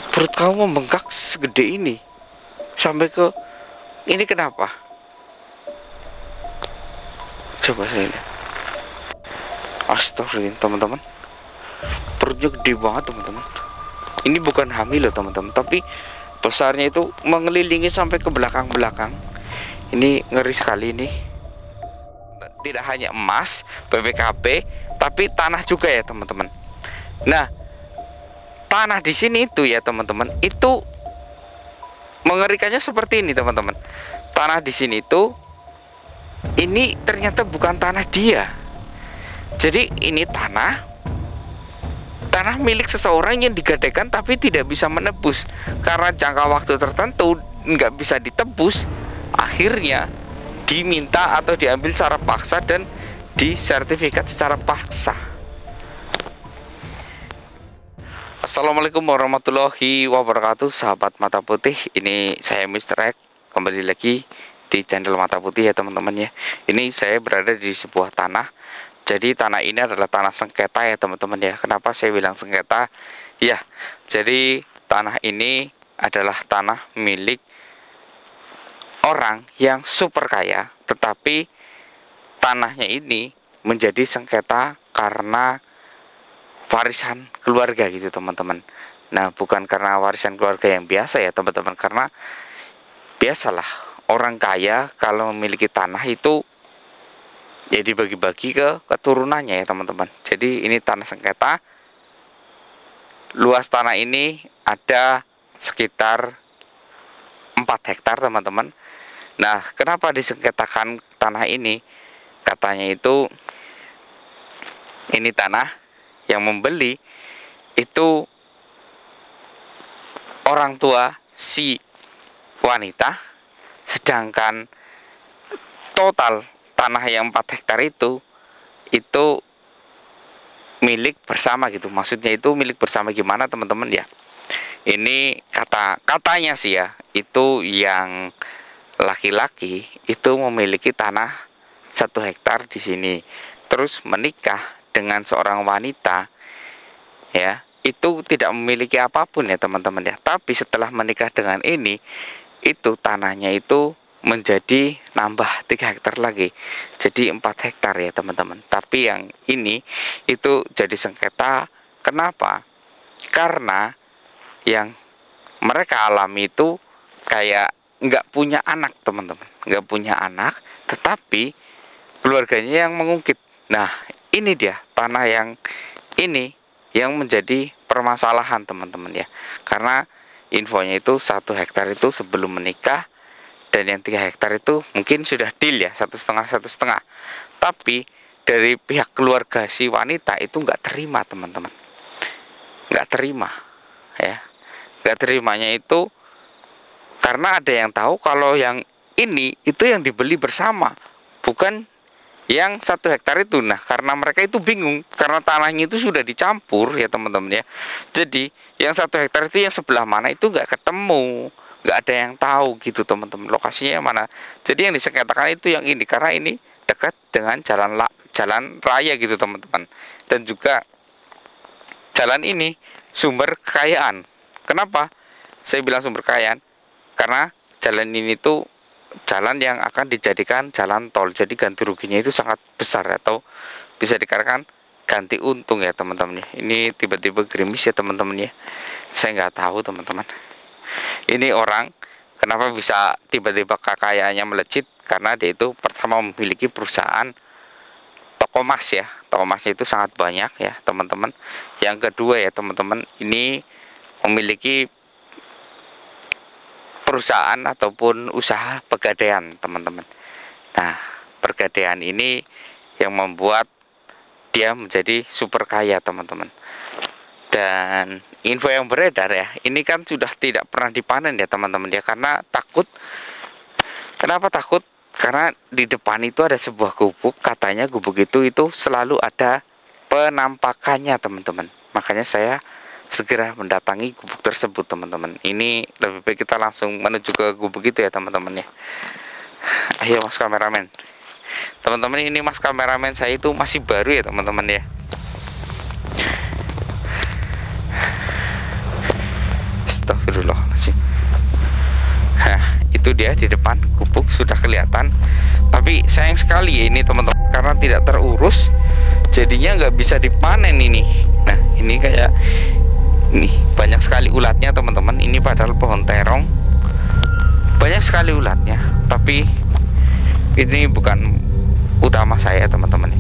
Perut kamu membengkak segede ini sampai ke ini, kenapa? Coba saya lihat. Astagfirullah teman-teman, perutnya gede banget teman-teman. Ini bukan hamil loh teman-teman, tapi besarnya itu mengelilingi sampai ke belakang-belakang. Ini ngeri sekali ini. Tidak hanya emas, BPKB, tapi tanah juga ya teman-teman. Nah, tanah di sini itu ya teman-teman, itu mengerikannya seperti ini teman-teman. Tanah di sini itu ini ternyata bukan tanah dia. Jadi ini tanah milik seseorang yang digadaikan tapi tidak bisa menebus karena jangka waktu tertentu nggak bisa ditebus. Akhirnya diminta atau diambil secara paksa dan disertifikat secara paksa. Assalamualaikum warahmatullahi wabarakatuh, sahabat mata putih. Ini saya Mr. X, kembali lagi di channel Mata Putih ya teman-teman ya. Ini saya berada di sebuah tanah. Jadi tanah ini adalah tanah sengketa ya teman-teman ya. Kenapa saya bilang sengketa? Ya, jadi tanah ini adalah tanah milik orang yang super kaya, tetapi tanahnya ini menjadi sengketa karena warisan keluarga gitu teman-teman. Nah, bukan karena warisan keluarga yang biasa ya teman-teman, karena biasalah orang kaya kalau memiliki tanah itu ya dibagi-bagi ke keturunannya ya teman-teman. Jadi ini tanah sengketa. Luas tanah ini ada sekitar 4 hektar teman-teman. Nah, kenapa disengketakan tanah ini? Katanya itu ini tanah yang membeli itu orang tua si wanita, sedangkan total tanah yang 4 hektar itu milik bersama gitu. Maksudnya itu milik bersama gimana teman-teman ya? Ini katanya sih ya, itu yang laki-laki itu memiliki tanah 1 hektar di sini, terus menikah dengan seorang wanita ya, itu tidak memiliki apapun ya teman-teman ya. Tapi setelah menikah dengan ini, itu tanahnya itu menjadi nambah 3 hektar lagi, jadi 4 hektar ya teman-teman. Tapi yang ini itu jadi sengketa. Kenapa? Karena yang mereka alami itu kayak nggak punya anak teman-teman, nggak punya anak, tetapi keluarganya yang mengungkit. Nah, ini dia tanah yang ini yang menjadi permasalahan teman-teman ya, karena infonya itu 1 hektar itu sebelum menikah, dan yang 3 hektar itu mungkin sudah deal ya, 1,5 tapi dari pihak keluarga si wanita itu nggak terima teman-teman, nggak terima ya. Nggak terimanya itu karena ada yang tahu kalau yang ini itu yang dibeli bersama, bukan yang 1 hektar itu. Nah, karena mereka itu bingung karena tanahnya itu sudah dicampur ya teman-teman ya. Jadi yang 1 hektar itu yang sebelah mana itu nggak ketemu, nggak ada yang tahu gitu teman-teman, lokasinya yang mana. Jadi yang disengketakan itu yang ini karena ini dekat dengan jalan raya gitu teman-teman, dan juga jalan ini sumber kekayaan. Kenapa saya bilang sumber kekayaan? Karena jalan ini tuh jalan yang akan dijadikan jalan tol, jadi ganti ruginya itu sangat besar, atau bisa dikatakan ganti untung ya teman-teman ya. Ini tiba-tiba gerimis ya teman-teman ya, saya nggak tahu teman-teman ini orang kenapa bisa tiba-tiba kekayaannya melejit. Karena dia itu pertama memiliki perusahaan toko emas ya, toko emasnya itu sangat banyak ya teman-teman. Yang kedua ya teman-teman, ini memiliki perusahaan ataupun usaha pegadaian teman-teman. Nah, pegadaian ini yang membuat dia menjadi super kaya teman-teman. Dan info yang beredar ya, ini kan sudah tidak pernah dipanen ya teman-teman ya, karena takut. Kenapa takut? Karena di depan itu ada sebuah gubuk, katanya gubuk itu selalu ada penampakannya teman-teman. Makanya saya segera mendatangi gubuk tersebut teman-teman. Ini lebih baik kita langsung menuju ke gubuk itu ya teman-teman ya. Ayo mas kameramen. Teman-teman, ini mas kameramen saya itu masih baru ya teman-teman ya. Astagfirullahaladzim. Nah, itu dia di depan gubuk sudah kelihatan. Tapi sayang sekali ya ini teman-teman, karena tidak terurus, jadinya nggak bisa dipanen ini. Nah, ini kayak ini banyak sekali ulatnya teman-teman. Ini padahal pohon terong, banyak sekali ulatnya. Tapi ini bukan utama saya teman-teman.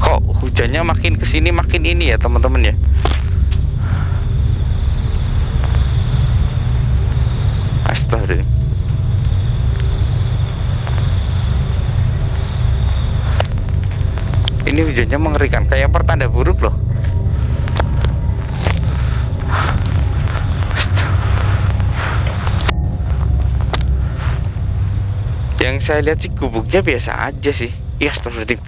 Kok hujannya makin kesini makin ini ya teman-teman ya. Astagfirullah. Ini hujannya mengerikan, kayak pertanda buruk loh. Yang saya lihat sih gubuknya biasa aja sih. Ya, astagfirullah.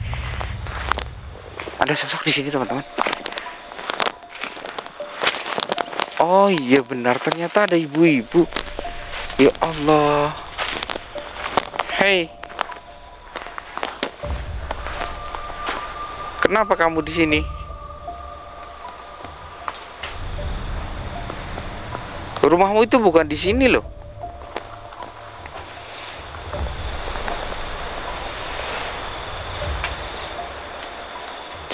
Ada sosok di sini teman-teman. Oh iya benar, ternyata ada ibu-ibu. Ya Allah. Hei, kenapa kamu di sini? Rumahmu itu bukan di sini loh.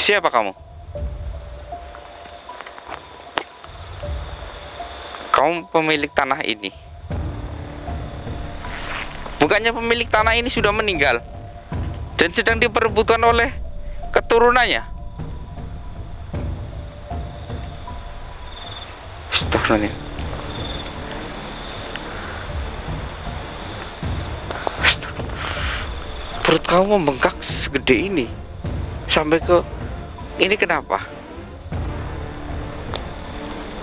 Siapa kamu? Kamu pemilik tanah ini. Bukannya pemilik tanah ini sudah meninggal dan sedang diperebutkan oleh keturunannya? Astagfirullah. Perut kamu membengkak segede ini sampai ke ini, kenapa?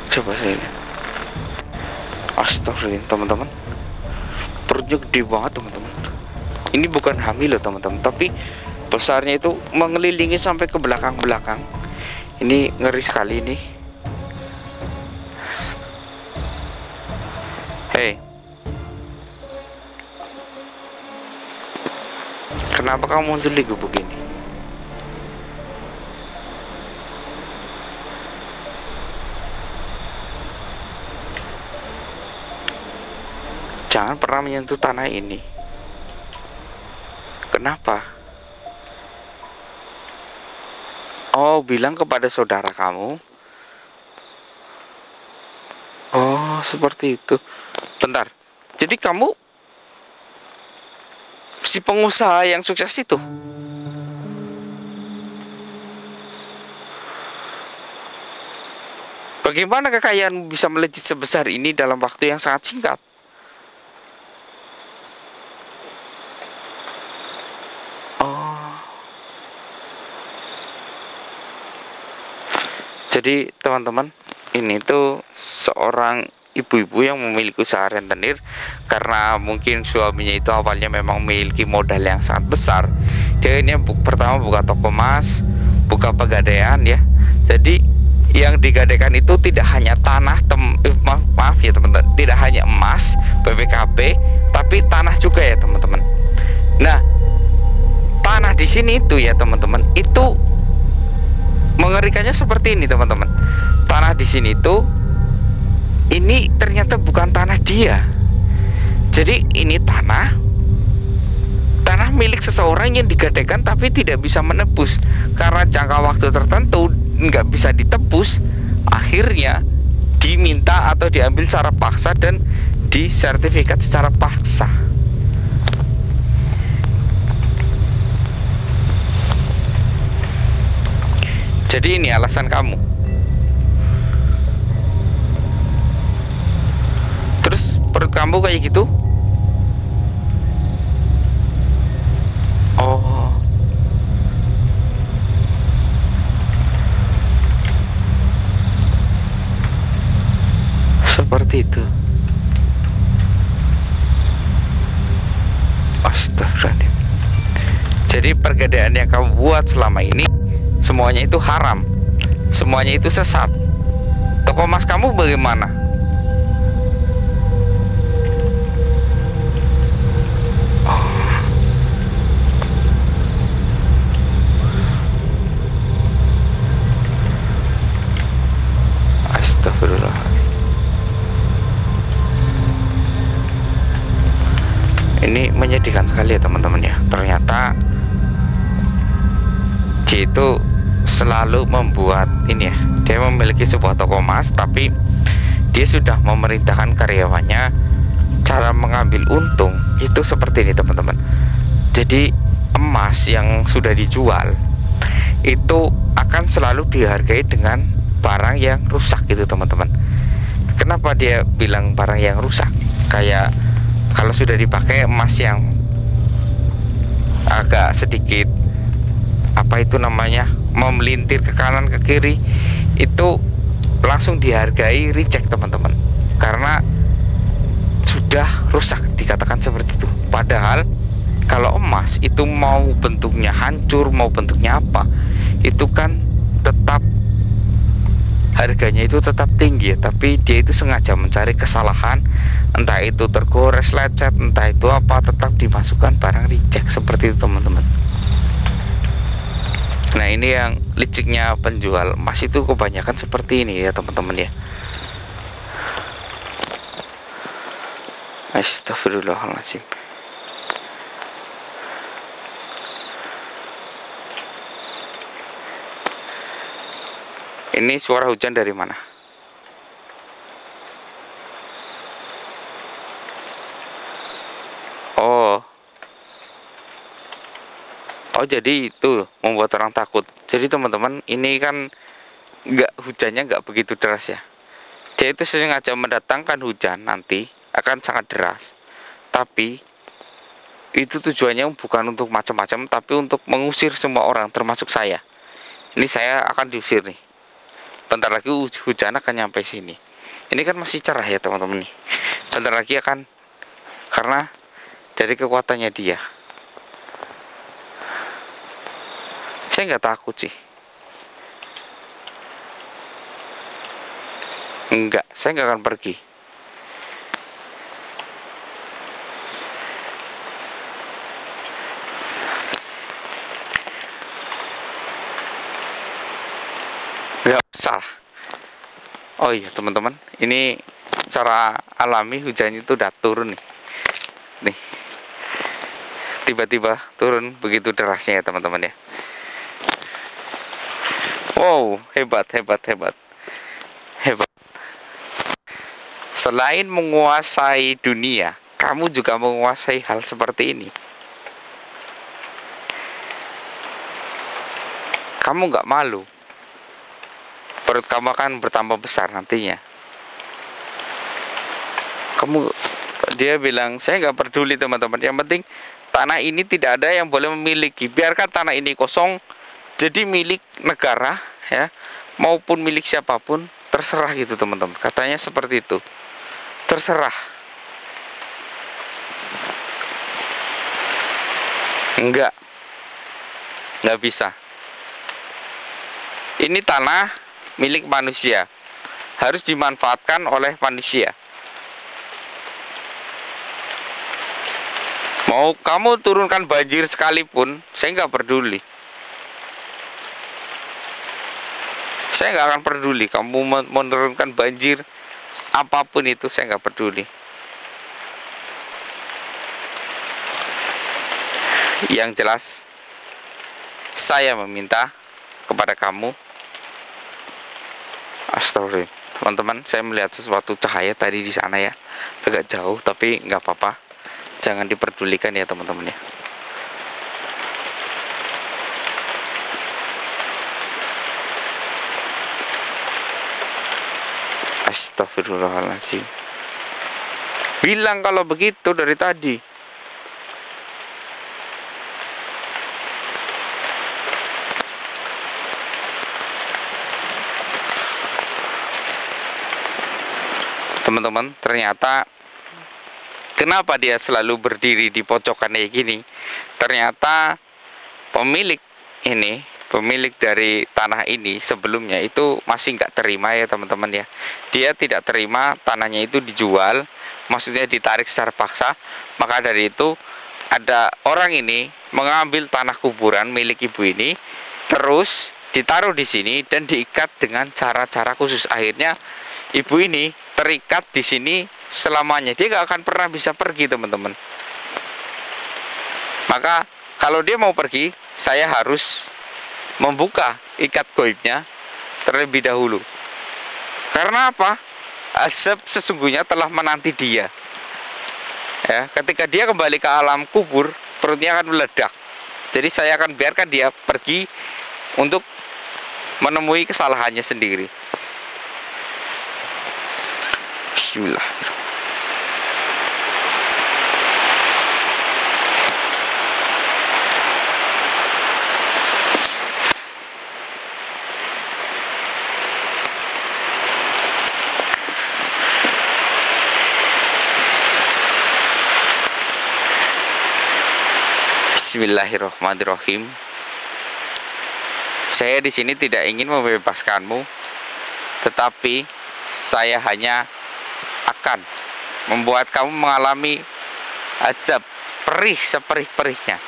Coba saya lihat. Astagfirullah teman-teman, perutnya gede banget teman-teman. Ini bukan hamil loh teman-teman, tapi besarnya itu mengelilingi sampai ke belakang-belakang. Ini ngeri sekali ini. Hei, kenapa kamu muncul di gubuk ini? Jangan pernah menyentuh tanah ini. Kenapa? Oh, bilang kepada saudara kamu. Oh, seperti itu. Bentar. Jadi kamu si pengusaha yang sukses itu? Bagaimana kekayaan bisa melejit sebesar ini dalam waktu yang sangat singkat? Jadi teman-teman, ini tuh seorang ibu-ibu yang memiliki usaha rentenir. Karena mungkin suaminya itu awalnya memang memiliki modal yang sangat besar, dia ini pertama buka toko emas, buka pegadaian ya. Jadi yang digadaikan itu tidak hanya tanah, maaf ya teman-teman, tidak hanya emas, BPKB, tapi tanah juga ya teman-teman. Nah, tanah di sini itu ya teman-teman, itu mengerikannya seperti ini teman-teman. Tanah di sini tuh ini ternyata bukan tanah dia. Jadi ini tanah milik seseorang yang digadaikan tapi tidak bisa menebus karena jangka waktu tertentu nggak bisa ditebus. Akhirnya diminta atau diambil secara paksa dan disertifikat secara paksa. Jadi ini alasan kamu. Terus perut kamu kayak gitu? Oh. Seperti itu. Astagfirullah. Jadi pegadaian yang kamu buat selama ini semuanya itu haram, semuanya itu sesat. Toko emas kamu bagaimana? Oh. menyedihkan sekali ya teman-teman ya. Ternyata dia itu selalu membuat ini ya, dia memiliki sebuah toko emas, tapi dia sudah memerintahkan karyawannya cara mengambil untung itu seperti ini teman-teman. Jadi emas yang sudah dijual itu akan selalu dihargai dengan barang yang rusak gitu teman-teman. Kenapa dia bilang barang yang rusak? Kayak kalau sudah dipakai emas yang agak sedikit apa itu namanya, memelintir ke kanan ke kiri, itu langsung dihargai reject teman-teman, karena sudah rusak, dikatakan seperti itu. Padahal kalau emas itu mau bentuknya hancur, mau bentuknya apa, itu kan tetap harganya itu tetap tinggi ya. Tapi dia itu sengaja mencari kesalahan, entah itu tergores, lecet, entah itu apa, tetap dimasukkan barang reject seperti itu teman-teman. Nah ini yang liciknya penjual emas itu kebanyakan seperti ini ya teman-teman ya. Astagfirullahaladzim. Ini suara hujan dari mana? Oh jadi itu membuat orang takut. Jadi teman-teman, ini kan hujannya nggak begitu deras ya. Dia itu sengaja mendatangkan hujan, nanti akan sangat deras. Tapi itu tujuannya bukan untuk macam-macam, tapi untuk mengusir semua orang termasuk saya. Ini saya akan diusir nih. Bentar lagi hujan akan nyampe sini. Ini kan masih cerah ya teman-teman nih. Bentar lagi akan, karena dari kekuatannya dia. Saya nggak takut sih. Enggak, saya nggak akan pergi. Nggak usah. Oh iya teman-teman, ini secara alami hujannya itu udah turun nih. Nih, tiba-tiba turun begitu derasnya ya teman-teman ya. Wow, hebat. Selain menguasai dunia, kamu juga menguasai hal seperti ini. Kamu nggak malu? Perut kamu akan bertambah besar nantinya. Dia bilang, saya nggak peduli teman-teman. Yang penting tanah ini tidak ada yang boleh memiliki. Biarkan tanah ini kosong, jadi milik negara ya, maupun milik siapapun, terserah gitu teman-teman. Katanya seperti itu, terserah. Enggak bisa. Ini tanah milik manusia, harus dimanfaatkan oleh manusia. Mau kamu turunkan banjir sekalipun, saya nggak peduli. Saya nggak akan peduli kamu menurunkan banjir apapun itu, saya nggak peduli. Yang jelas, saya meminta kepada kamu. Astagfirullah, teman-teman, saya melihat sesuatu cahaya tadi di sana ya, agak jauh tapi nggak apa-apa, jangan diperdulikan ya teman-teman ya. Astagfirullahaladzim. Bilang kalau begitu dari tadi. Teman-teman, ternyata kenapa dia selalu berdiri di pojokan kayak gini? Ternyata pemilik dari tanah ini sebelumnya itu masih nggak terima ya teman-teman ya. Dia tidak terima tanahnya itu dijual, maksudnya ditarik secara paksa. Maka dari itu ada orang ini mengambil tanah kuburan milik ibu ini, terus ditaruh di sini dan diikat dengan cara-cara khusus. Akhirnya ibu ini terikat di sini selamanya. Dia nggak akan pernah bisa pergi teman-teman. Maka kalau dia mau pergi, saya harus membuka ikat goibnya terlebih dahulu. Karena apa? Azab sesungguhnya telah menanti dia. Ya, ketika dia kembali ke alam kubur, perutnya akan meledak. Jadi saya akan biarkan dia pergi untuk menemui kesalahannya sendiri. Bismillahirrahmanirrahim. Bismillahirrahmanirrahim. Saya di sini tidak ingin membebaskanmu, tetapi saya hanya akan membuat kamu mengalami azab perih seperih-perihnya.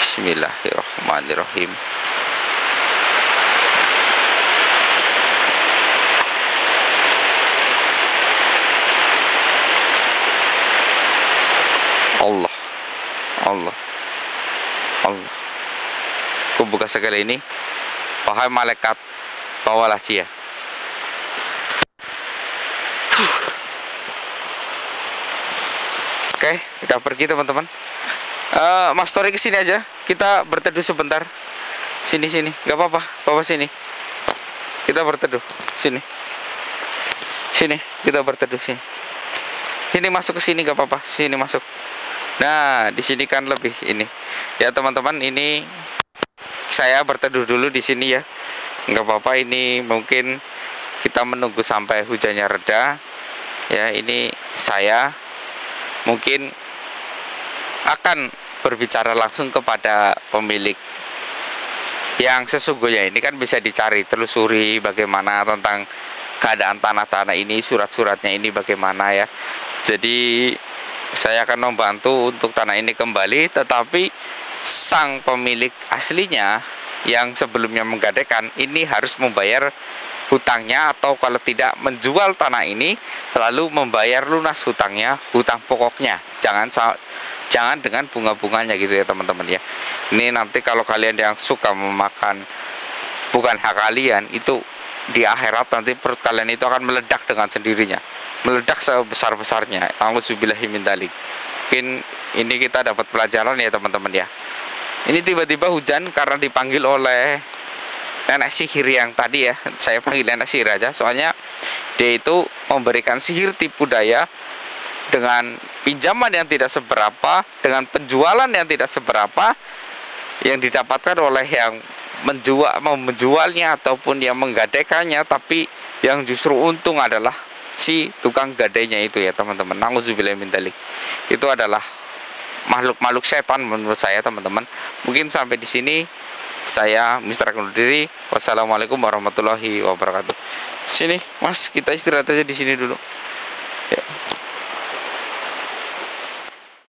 Bismillahirrahmanirrahim. Allah, Allah, Allah. Kubuka segala ini. Wahai malaikat, bawalah dia. Oke, udah pergi teman-teman. Mas Tori kesini aja. Kita berteduh sebentar. Sini, gak apa-apa. Bawa sini. Kita berteduh. Sini, kita berteduh sini. Sini masuk ke sini, gak apa-apa. Sini masuk. Nah, di sini kan lebih ini. Ya teman-teman, ini saya berteduh dulu di sini ya. Nggak apa-apa, ini mungkin kita menunggu sampai hujannya reda. Ya, ini saya mungkin akan berbicara langsung kepada pemilik yang sesungguhnya. Ini kan bisa dicari, telusuri bagaimana tentang keadaan tanah-tanah ini, surat-suratnya ini bagaimana ya. Jadi saya akan membantu untuk tanah ini kembali, tetapi sang pemilik aslinya yang sebelumnya menggadaikan ini harus membayar hutangnya, atau kalau tidak menjual tanah ini lalu membayar lunas hutangnya, hutang pokoknya. Jangan dengan bunga-bunganya gitu ya teman-teman ya. Ini nanti kalau kalian yang suka memakan bukan hak kalian, itu di akhirat nanti perut kalian itu akan meledak dengan sendirinya. Meledak sebesar-besarnya. A'udzubillahi min dzalik. Mungkin ini kita dapat pelajaran ya teman-teman ya. Ini tiba-tiba hujan karena dipanggil oleh nenek sihir yang tadi ya. Saya panggil nenek sihir aja, soalnya dia itu memberikan sihir tipu daya dengan pinjaman yang tidak seberapa, dengan penjualan yang tidak seberapa, yang didapatkan oleh yang menjualnya ataupun yang menggadaikannya, tapi yang justru untung adalah si tukang gadainya itu ya teman-teman. Nauzubillahi min dzalik. Itu adalah makhluk-makhluk setan menurut saya teman-teman. Mungkin sampai di sini saya Mr. undur diri. Wassalamualaikum warahmatullahi wabarakatuh. Sini Mas, kita istirahat aja di sini dulu.